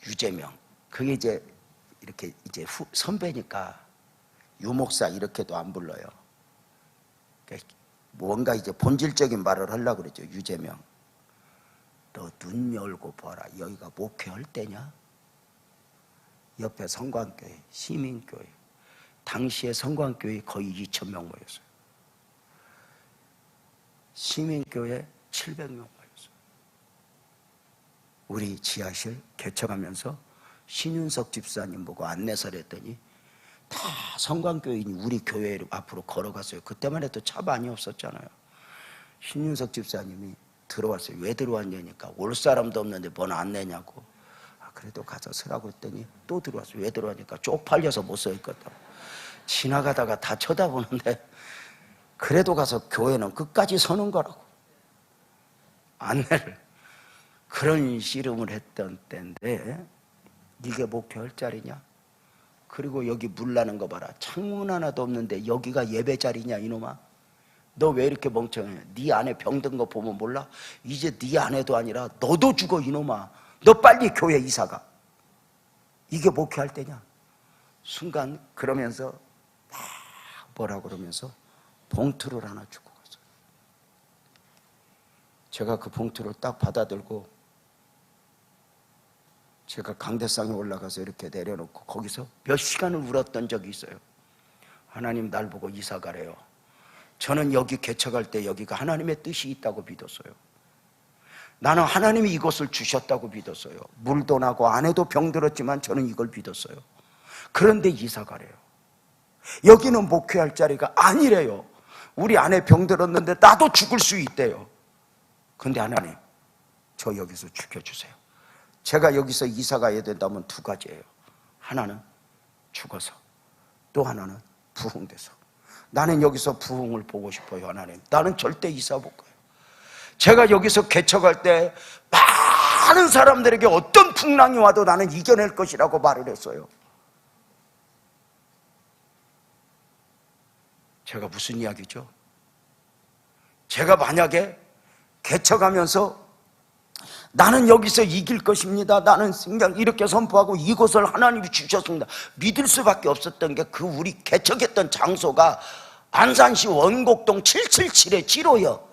유재명, 그게 이제 이렇게 이제 선배니까 유목사 이렇게도 안 불러요. 뭔가 이제 본질적인 말을 하려고 그러죠. 유재명, 너 눈 열고 봐라. 여기가 목회할 때냐? 옆에 성광교회, 시민교회. 당시에 성광교회 거의 2,000명 모였어요. 시민교회 700명 모였어요. 우리 지하실 개척하면서 신윤석 집사님 보고 안내서를 했더니 다 성광교인이 우리 교회 앞으로 걸어갔어요. 그때만 해도 차 많이 없었잖아요. 신윤석 집사님이 들어왔어요. 왜 들어왔냐니까 올 사람도 없는데 뭔 안내냐고. 그래도 가서 서라고 했더니 또 들어왔어요. 왜 들어왔냐니까 쪽팔려서 못 서 있거든. 지나가다가 다 쳐다보는데 그래도 가서 교회는 끝까지 서는 거라고. 안내를. 그런 씨름을 했던 때인데 이게 목회할 자리냐? 그리고 여기 물 나는 거 봐라. 창문 하나도 없는데 여기가 예배 자리냐 이놈아. 너 왜 이렇게 멍청해? 네 안에 병든 거 보면 몰라? 이제 네 안에도 아니라 너도 죽어 이놈아. 너 빨리 교회 이사가. 이게 목회할 때냐? 순간 그러면서 막 뭐라 그러면서 봉투를 하나 주고 갔어요. 제가 그 봉투를 딱 받아들고 제가 강대상에 올라가서 이렇게 내려놓고 거기서 몇 시간을 울었던 적이 있어요. 하나님 날 보고 이사 가래요. 저는 여기 개척할 때 여기가 하나님의 뜻이 있다고 믿었어요. 나는 하나님이 이곳을 주셨다고 믿었어요. 물도 나고 안에도 병들었지만 저는 이걸 믿었어요. 그런데 이사 가래요. 여기는 목회할 자리가 아니래요. 우리 안에 병들었는데 나도 죽을 수 있대요. 근데 하나님 저 여기서 죽여주세요. 제가 여기서 이사 가야 된다면 2가지예요. 하나는 죽어서, 또 하나는 부흥돼서. 나는 여기서 부흥을 보고 싶어요. 하나님, 나는 절대 이사 못 가요. 제가 여기서 개척할 때 많은 사람들에게 어떤 풍랑이 와도 나는 이겨낼 것이라고 말을 했어요. 제가 무슨 이야기죠? 제가 만약에 개척하면서 나는 여기서 이길 것입니다. 나는 그냥 이렇게 선포하고 이곳을 하나님이 주셨습니다. 믿을 수밖에 없었던 게 그 우리 개척했던 장소가 안산시 원곡동 777의 지로요.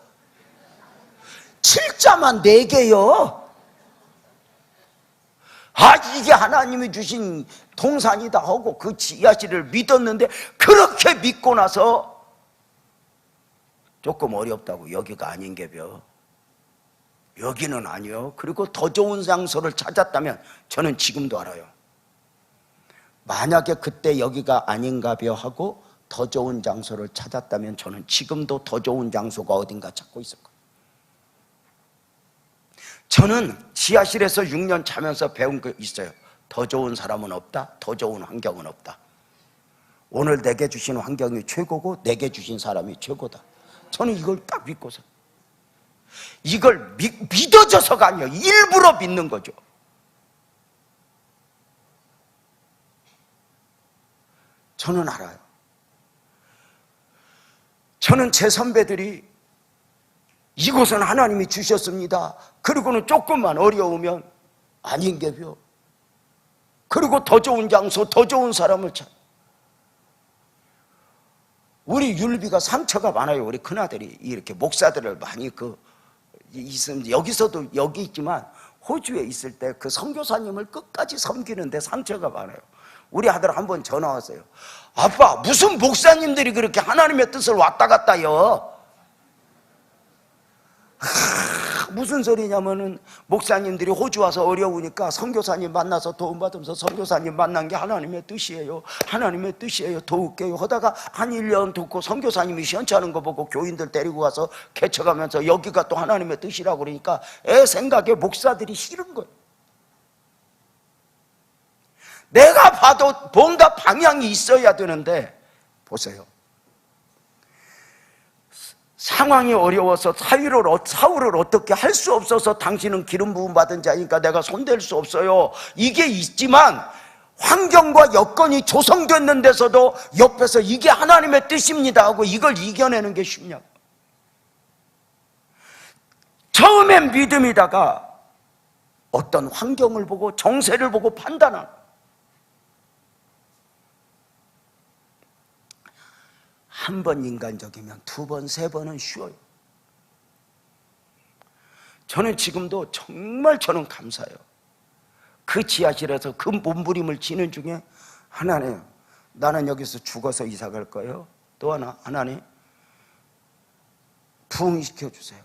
7자만 4개요. 아, 이게 하나님이 주신 동산이다 하고 그 지하실을 믿었는데 그렇게 믿고 나서 조금 어렵다고 여기가 아닌 게벼. 여기는 아니요. 그리고 더 좋은 장소를 찾았다면 저는 지금도 알아요. 만약에 그때 여기가 아닌가벼 하고 더 좋은 장소를 찾았다면 저는 지금도 더 좋은 장소가 어딘가 찾고 있을 거예요. 저는 지하실에서 6년 자면서 배운 게 있어요. 더 좋은 사람은 없다. 더 좋은 환경은 없다. 오늘 내게 주신 환경이 최고고 내게 주신 사람이 최고다. 저는 이걸 딱 믿고서, 이걸 믿어져서가 아니에요. 일부러 믿는 거죠. 저는 알아요. 저는 제 선배들이 이곳은 하나님이 주셨습니다. 그리고는 조금만 어려우면 아닌게벼. 그리고 더 좋은 장소, 더 좋은 사람을 찾아. 우리 율비가 상처가 많아요. 우리 큰아들이 이렇게 목사들을 많이 여기서도 여기 있지만 호주에 있을 때 그 선교사님을 끝까지 섬기는데 상처가 많아요. 우리 아들 한 번 전화 왔어요. 아빠, 무슨 목사님들이 그렇게 하나님의 뜻을 왔다 갔다 해요? 무슨 소리냐면은 목사님들이 호주 와서 어려우니까 선교사님 만나서 도움받으면서 선교사님 만난 게 하나님의 뜻이에요. 하나님의 뜻이에요. 도울게요 하다가 한 1년 듣고 선교사님이 시원찮은 거 보고 교인들 데리고 가서 개척하면서 여기가 또 하나님의 뜻이라고 그러니까 애 생각에 목사들이 싫은 거예요. 내가 봐도 뭔가 방향이 있어야 되는데 보세요. 상황이 어려워서 사울을 어떻게 할 수 없어서 당신은 기름 부음 받은 자니까 내가 손댈 수 없어요. 이게 있지만 환경과 여건이 조성됐는 데서도 옆에서 이게 하나님의 뜻입니다 하고 이걸 이겨내는 게 쉽냐고. 처음엔 믿음이다가 어떤 환경을 보고 정세를 보고 판단하는, 한 번 인간적이면 두 번, 세 번은 쉬워요. 저는 지금도 정말 저는 감사해요. 그 지하실에서 그 몸부림을 치는 중에 하나님, 나는 여기서 죽어서 이사 갈 거예요. 또 하나님 부흥시켜 주세요.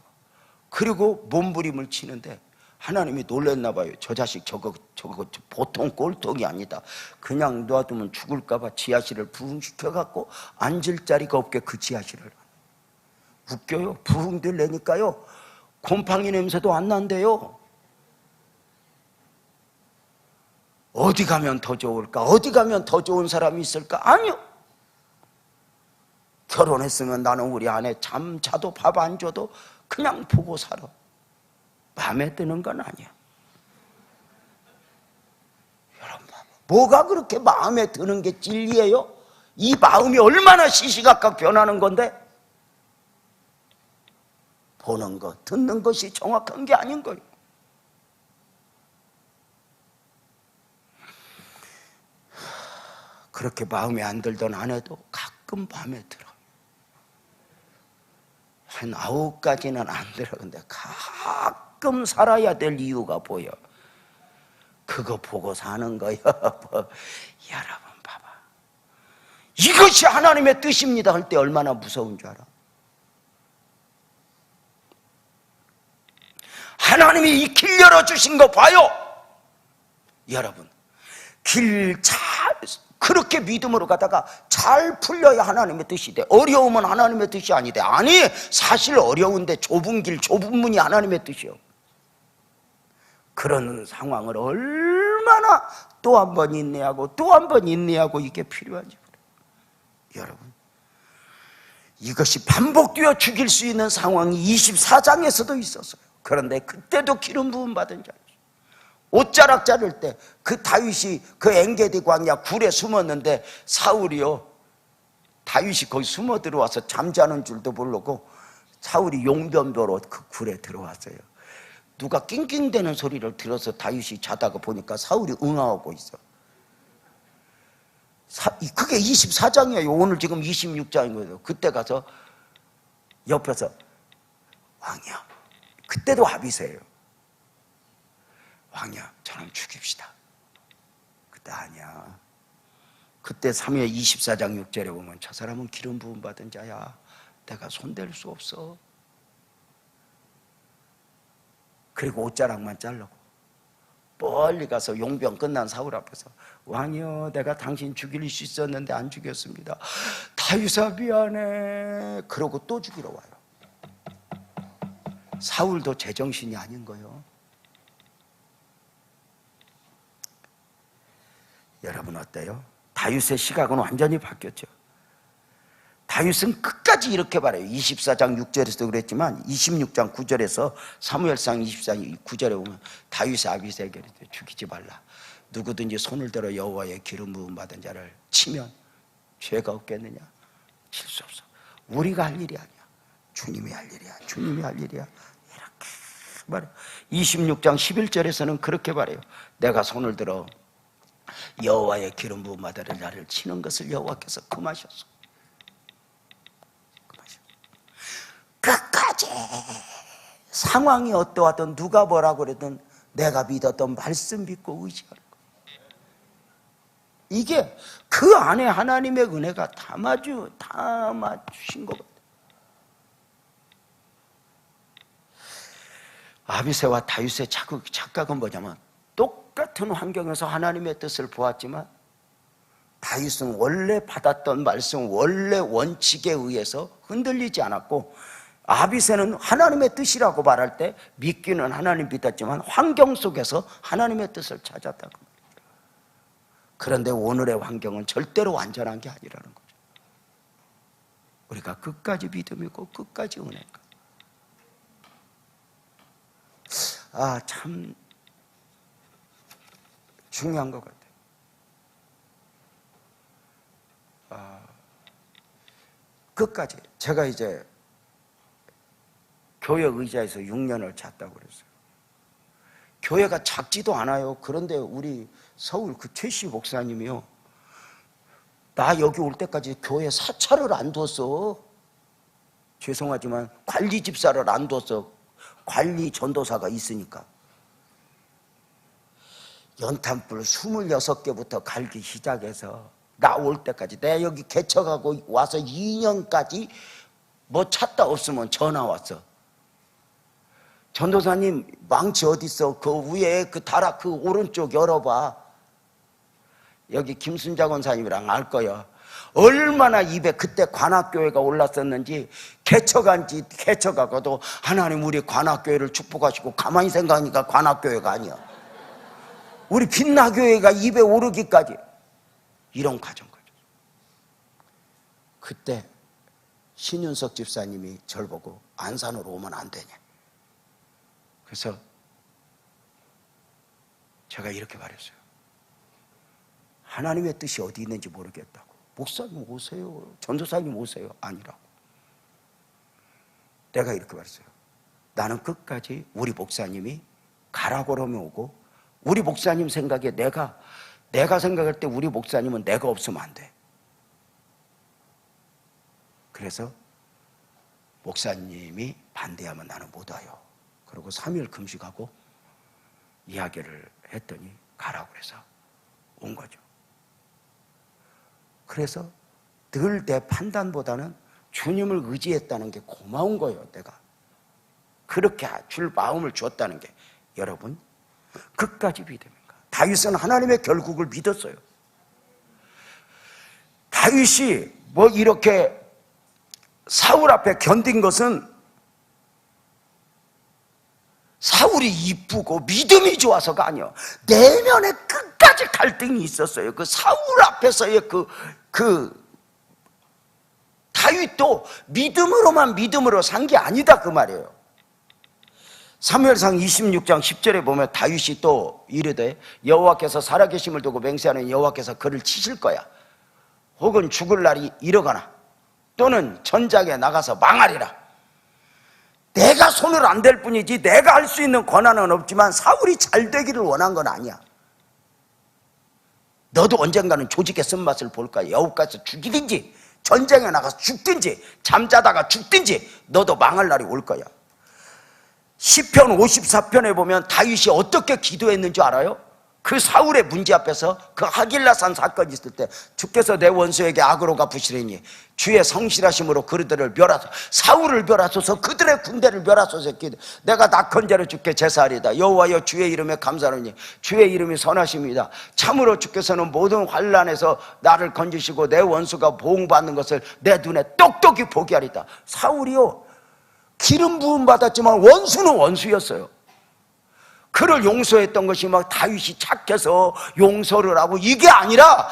그리고 몸부림을 치는데 하나님이 놀랬나 봐요. 저 자식 저거 보통 꼴통이 아니다. 그냥 놔두면 죽을까 봐 지하실을 부흥시켜갖고 앉을 자리가 없게 그 지하실을. 웃겨요. 부흥되려니까요 곰팡이 냄새도 안 난대요. 어디 가면 더 좋을까? 어디 가면 더 좋은 사람이 있을까? 아니요. 결혼했으면 나는 우리 아내 잠자도 밥 안 줘도 그냥 보고 살아. 마음에 드는 건 아니야. 여러분, 뭐가 그렇게 마음에 드는 게 진리예요? 이 마음이 얼마나 시시각각 변하는 건데 보는 것, 듣는 것이 정확한 게 아닌 거예요. 그렇게 마음에 안 들던 아내도 가끔 마음에 들어. 한 9가지는 안 들어. 근데 가끔 살아야 될 이유가 보여. 그거 보고 사는 거요. 여러분 봐봐. 이것이 하나님의 뜻입니다 할 때 얼마나 무서운 줄 알아? 하나님이 이 길 열어주신 거 봐요. 여러분, 그렇게 믿음으로 가다가 잘 풀려야 하나님의 뜻이 돼. 어려우면 하나님의 뜻이 아니대. 아니, 사실 어려운데 좁은 길, 좁은 문이 하나님의 뜻이요. 그런 상황을 얼마나 또 한 번 인내하고 또 한 번 인내하고 이게 필요한지. 여러분, 이것이 반복되어 죽일 수 있는 상황이 24장에서도 있었어요. 그런데 그때도 기름 부음 받은 자, 옷자락 자를 때 그 다윗이 그 엔게디 광야 굴에 숨었는데 사울이요, 다윗이 거기 숨어 들어와서 잠자는 줄도 모르고 사울이 용변도로 그 굴에 들어왔어요. 누가 낑낑대는 소리를 들어서 다윗이 자다가 보니까 사울이 응아하고 있어. 그게 24장이에요. 오늘 지금 26장인 거예요. 그때 가서 옆에서 왕이야, 그때도 아비새예요. 왕이야, 저놈 죽입시다. 그때 아니야. 그때 3회 24장 6절에 보면 저 사람은 기름 부음 받은 자야. 내가 손댈 수 없어. 그리고 옷자락만 자르고 멀리 가서 용병 끝난 사울 앞에서 왕이여, 내가 당신 죽일 수 있었는데 안 죽였습니다. 다윗아 미안해. 그러고 또 죽이러 와요. 사울도 제정신이 아닌 거예요. 여러분 어때요? 다윗의 시각은 완전히 바뀌었죠. 다윗은 끝까지 이렇게 말해요. 24장 6절에서도 그랬지만 26장 9절에서 사무엘상 24장 9절에 보면 다윗의 아비새에게 죽이지 말라. 누구든지 손을 들어 여호와의 기름 부음 받은 자를 치면 죄가 없겠느냐? 칠 수 없어. 우리가 할 일이 아니야. 주님이 할 일이야. 주님이 할 일이야. 이렇게 말해요. 26장 11절에서는 그렇게 말해요. 내가 손을 들어 여호와의 기름 부음 받은 자를 치는 것을 여호와께서 금하셨어. 끝까지 상황이 어떠하든 누가 뭐라고 그러든 내가 믿었던 말씀 믿고 의지하는 거예요. 이게 그 안에 하나님의 은혜가 담아주신 것 같아요. 아비새와 다윗의 착각은 뭐냐면 똑같은 환경에서 하나님의 뜻을 보았지만 다윗은 원래 받았던 말씀, 원래 원칙에 의해서 흔들리지 않았고 아비새는 하나님의 뜻이라고 말할 때 믿기는 하나님 믿었지만 환경 속에서 하나님의 뜻을 찾았다고. 그런데 오늘의 환경은 절대로 완전한 게 아니라는 거죠. 우리가 끝까지 믿음이고 끝까지 은혜가. 참 중요한 것 같아요. 끝까지. 제가 이제 교회 의자에서 6년을 잤다고 그랬어요. 교회가 작지도 않아요. 그런데 우리 서울 그 최씨 목사님이요, 나 여기 올 때까지 교회 사찰을 안 뒀어. 죄송하지만 관리 집사를 안 뒀어. 관리 전도사가 있으니까. 연탄불 26개부터 갈기 시작해서 나 올 때까지, 내가 여기 개척하고 와서 2년까지 뭐 찾다 없으면 전화 왔어. 전도사님 망치 어디 있어? 그 위에 그 다락 그 오른쪽 열어봐. 여기 김순자 권사님이랑 알 거야. 얼마나 입에 그때 관악교회가 올랐었는지. 개척하고도 하나님 우리 관악교회를 축복하시고, 가만히 생각하니까 관악교회가 아니야. 우리 빛나교회가 입에 오르기까지 이런 과정 거죠. 그때 신윤석 집사님이 절 보고 안산으로 오면 안 되냐. 그래서 제가 이렇게 말했어요. 하나님의 뜻이 어디 있는지 모르겠다고. 목사님 오세요. 전도사님 오세요. 아니라고. 내가 이렇게 말했어요. 나는 끝까지 우리 목사님이 가라고 그러면 오고, 우리 목사님 생각에 내가 생각할 때 우리 목사님은 내가 없으면 안 돼. 그래서 목사님이 반대하면 나는 못 와요. 그리고 3일 금식하고 이야기를 했더니 가라고 해서 온 거죠. 그래서 늘 내 판단보다는 주님을 의지했다는 게 고마운 거예요. 내가 그렇게 줄 마음을 주었다는 게. 여러분, 끝까지 믿음인가? 다윗은 하나님의 결국을 믿었어요. 다윗이 뭐 이렇게 사울 앞에 견딘 것은 사울이 이쁘고 믿음이 좋아서가 아니에요. 내면에 끝까지 갈등이 있었어요. 그 사울 앞에서의 다윗도 믿음으로 산 게 아니다 그 말이에요. 사무엘상 26장 10절에 보면 다윗이 또 이르되 여호와께서 살아계심을 두고 맹세하는 여호와께서 그를 치실 거야. 혹은 죽을 날이 이르거나 또는 전장에 나가서 망하리라. 내가 손을 안 댈 뿐이지 내가 할 수 있는 권한은 없지만 사울이 잘 되기를 원한 건 아니야. 너도 언젠가는 조직의 쓴맛을 볼 거야. 여호와께서 죽이든지 전쟁에 나가서 죽든지 잠자다가 죽든지 너도 망할 날이 올 거야. 시편 54편에 보면 다윗이 어떻게 기도했는지 알아요? 그 그 사울의 문제 앞에서 그 하길라산 사건이 있을 때 주께서 내 원수에게 악으로 갚으시리니 주의 성실하심으로 그들을 멸하소서, 사울을 멸하소서, 그들의 군대를 멸하소서 했기에 내가 낙헌제로 주께 제사하리다. 여호와여 주의 이름에 감사하노니 주의 이름이 선하십니다. 참으로 주께서는 모든 환난에서 나를 건지시고 내 원수가 보응받는 것을 내 눈에 똑똑히 보게 하리다. 사울이요, 기름 부음 받았지만 원수는 원수였어요. 그를 용서했던 것이 막 다윗이 착해서 용서를 하고 이게 아니라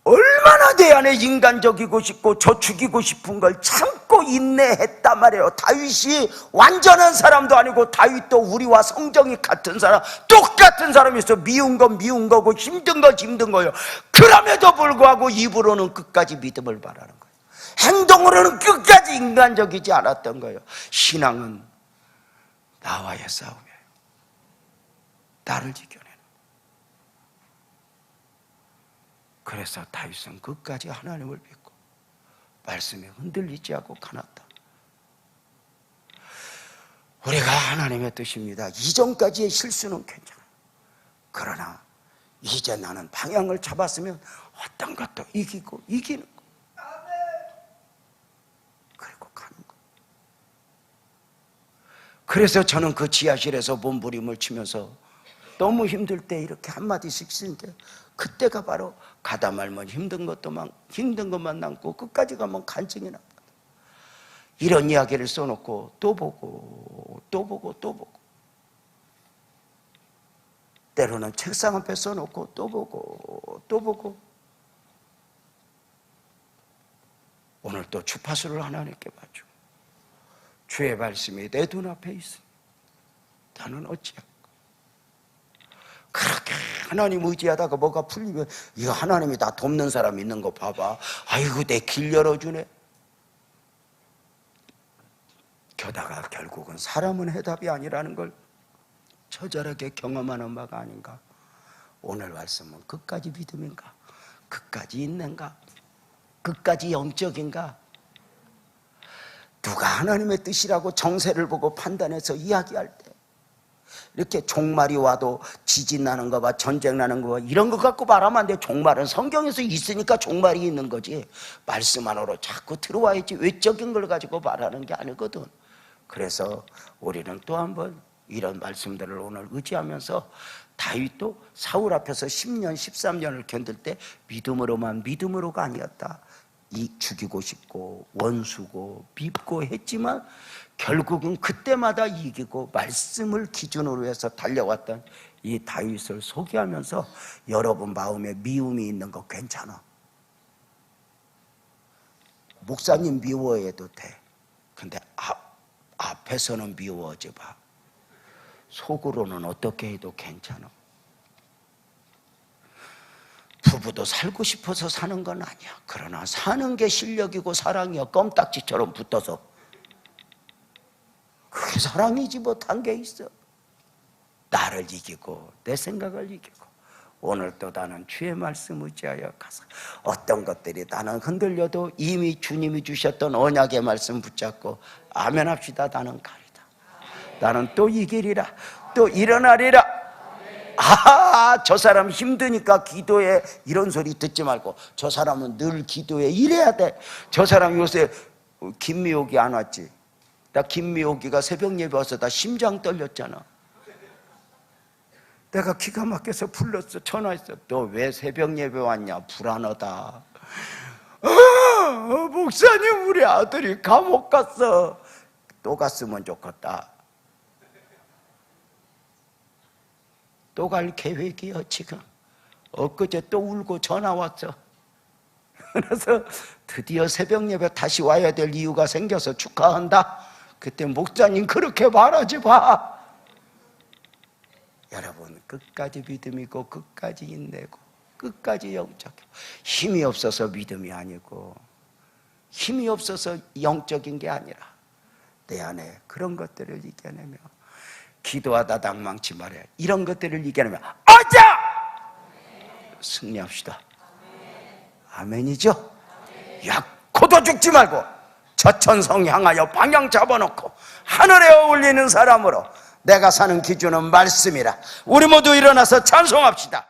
얼마나 내 안에 인간적이고 싶고 저 죽이고 싶은 걸 참고 인내했단 말이에요. 다윗이 완전한 사람도 아니고 다윗도 우리와 성정이 같은 사람, 똑같은 사람이었어. 미운 건 미운 거고 힘든 건 힘든 거예요. 그럼에도 불구하고 입으로는 끝까지 믿음을 바라는 거예요. 행동으로는 끝까지 인간적이지 않았던 거예요. 신앙은 나와의 싸움이에요. 나를 지켜내는. 그래서 다윗은 끝까지 하나님을 믿고 말씀에 흔들리지 않고 가났다. 우리가 하나님의 뜻입니다. 이전까지의 실수는 괜찮아. 그러나 이제 나는 방향을 잡았으면 어떤 것도 이기고 이기는 거. 그리고 가는 거. 그래서 저는 그 지하실에서 몸부림을 치면서 너무 힘들 때 이렇게 한마디씩 쓰는데, 그때가 바로 가다 말면 힘든 것만 남고 끝까지 가면 간증이 납니다. 이런 이야기를 써놓고 또 보고 또 보고 또 보고, 때로는 책상 앞에 써놓고 또 보고 또 보고, 오늘 또 주파수를 하나님께 맞추고 주의 말씀이 내 눈앞에 있으니 나는 어찌할까. 그렇게 하나님 의지하다가 뭐가 풀리면 이거 하나님이 다 돕는 사람 있는 거 봐봐. 아이고 내 길 열어주네. 게다가 결국은 사람은 해답이 아니라는 걸 처절하게 경험하는 바가 아닌가. 오늘 말씀은 끝까지 믿음인가, 끝까지 있는가, 끝까지 영적인가. 누가 하나님의 뜻이라고 정세를 보고 판단해서 이야기할 때 이렇게 종말이 와도 지진 나는 거 봐, 전쟁 나는 거 봐, 이런 거 갖고 말하면 안 돼. 종말은 성경에서 있으니까 종말이 있는 거지, 말씀 안으로 자꾸 들어와야지 외적인 걸 가지고 말하는 게 아니거든. 그래서 우리는 또 한 번 이런 말씀들을 오늘 의지하면서, 다윗도 사울 앞에서 10년 13년을 견딜 때 믿음으로가 아니었다. 이 죽이고 싶고 원수고 밉고 했지만 결국은 그때마다 이기고 말씀을 기준으로 해서 달려왔던 이 다윗을 소개하면서, 여러분 마음에 미움이 있는 거 괜찮아. 목사님 미워해도 돼. 근데 앞에서는 미워하지 마. 속으로는 어떻게 해도 괜찮아. 부부도 살고 싶어서 사는 건 아니야. 그러나 사는 게 실력이고 사랑이야. 껌딱지처럼 붙어서. 그게 사랑이지 뭐 단 게 있어. 나를 이기고 내 생각을 이기고, 오늘 또 나는 주의 말씀 의지하여 가서 어떤 것들이 나는 흔들려도 이미 주님이 주셨던 언약의 말씀 붙잡고 아멘 합시다. 나는 가리다. 나는 또 이기리라. 또 일어나리라. 저 사람 힘드니까 기도해, 이런 소리 듣지 말고 저 사람은 늘 기도해, 이래야 돼. 저 사람 요새 김미옥이 안 왔지. 나 김미옥이가 새벽 예배 와서 나 심장 떨렸잖아. 내가 기가 막혀서 불렀어. 전화했어. 너 왜 새벽 예배 왔냐? 불안하다. 목사님 우리 아들이 감옥 갔어. 또 갔으면 좋겠다. 또 갈 계획이야 지금. 엊그제 또 울고 전화 왔어. 그래서 드디어 새벽 예배 다시 와야 될 이유가 생겨서 축하한다. 그때 목사님 그렇게 말하지 마. 여러분 끝까지 믿음이고 끝까지 인내고 끝까지 영적. 힘이 없어서 믿음이 아니고 힘이 없어서 영적인 게 아니라 내 안에 그런 것들을 이겨내며 기도하다 낭망치 말해. 이런 것들을 이겨내며 어자 승리합시다. 아멘이죠? 약고도 죽지 말고 저천성 향하여 방향 잡아놓고 하늘에 어울리는 사람으로 내가 사는 기준은 말씀이라. 우리 모두 일어나서 찬송합시다.